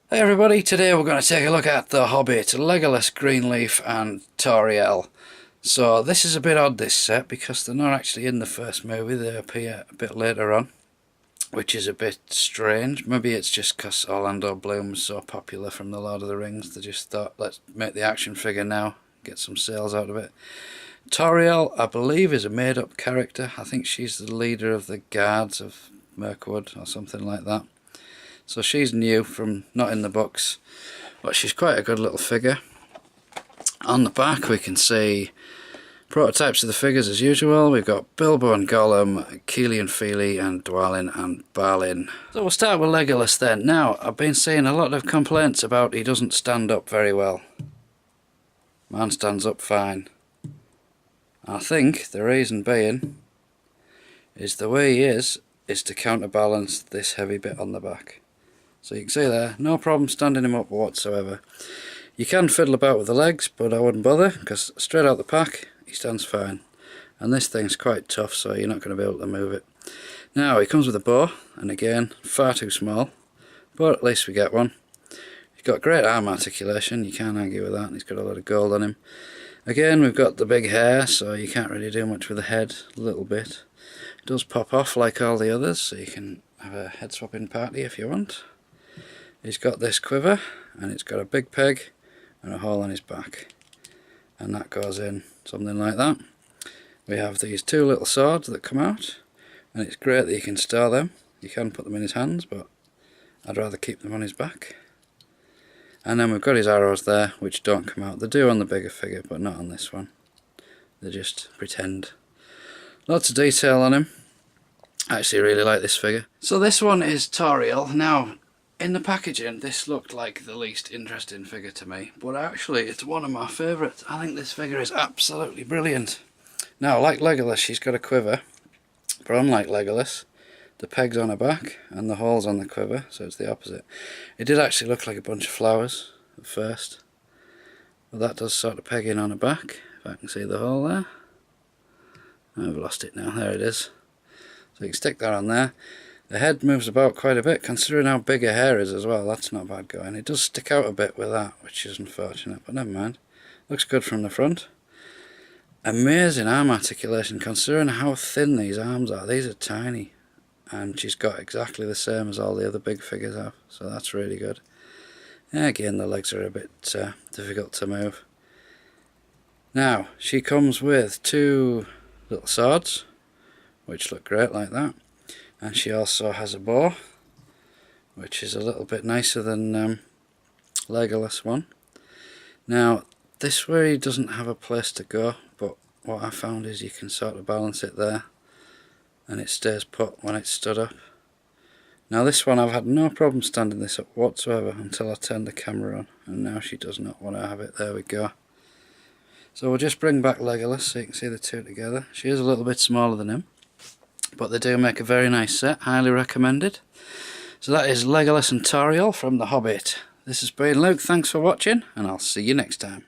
Hey everybody, today we're going to take a look at the Hobbit, Legolas, Greenleaf and Toriel. So this is a bit odd, this set, because they're not actually in the first movie, they appear a bit later on, which is a bit strange. Maybe it's just because Orlando Bloom's so popular from the Lord of the Rings, they just thought, let's make the action figure now, get some sales out of it. Toriel, I believe, is a made-up character. I think she's the leader of the guards of Mirkwood or something like that. So she's new, from not in the books, but she's quite a good little figure. On the back we can see prototypes of the figures as usual. We've got Bilbo and Gollum, Keely and Feely, and Dwalin and Balin. So we'll start with Legolas then. Now, I've been seeing a lot of complaints about he doesn't stand up very well. Man stands up fine. I think the reason being is the way he is to counterbalance this heavy bit on the back. So you can see there, no problem standing him up whatsoever. You can fiddle about with the legs, but I wouldn't bother, because straight out the pack, he stands fine. And this thing's quite tough, so you're not going to be able to move it. Now, he comes with a bow, and again, far too small, but at least we get one. He's got great arm articulation, you can't argue with that, and he's got a lot of gold on him. Again, we've got the big hair, so you can't really do much with the head, a little bit. It does pop off like all the others, so you can have a head swapping party if you want. He's got this quiver, and it's got a big peg and a hole on his back, and that goes in something like that. We have these two little swords that come out, and it's great that you can store them. You can put them in his hands, but I'd rather keep them on his back. And then we've got his arrows there, which don't come out. They do on the bigger figure, but not on this one. They just pretend. Lots of detail on him. I actually really like this figure. So this one is Toriel. Now, in the packaging, this looked like the least interesting figure to me, but actually it's one of my favourites. I think this figure is absolutely brilliant. Now, like Legolas, she's got a quiver, but unlike Legolas, the peg's on her back and the hole's on the quiver, so it's the opposite. It did actually look like a bunch of flowers at first, but that does sort of peg in on her back, if I can see the hole there. I've lost it now, there it is. So you can stick that on there. The head moves about quite a bit, considering how big her hair is as well. That's not bad going. It does stick out a bit with that, which is unfortunate, but never mind. Looks good from the front. Amazing arm articulation, considering how thin these arms are. These are tiny, and she's got exactly the same as all the other big figures have, so that's really good. Yeah, again, the legs are a bit difficult to move. Now, she comes with two little swords, which look great like that. And she also has a bow, which is a little bit nicer than Legolas one. Now, this way doesn't have a place to go, but what I found is you can sort of balance it there, and it stays put when it's stood up. Now this one, I've had no problem standing this up whatsoever until I turned the camera on, and now she does not want to have it. There we go. So we'll just bring back Legolas so you can see the two together. She is a little bit smaller than him, but they do make a very nice set, highly recommended. So that is Legolas and Tauriel from The Hobbit. This has been Luke, thanks for watching, and I'll see you next time.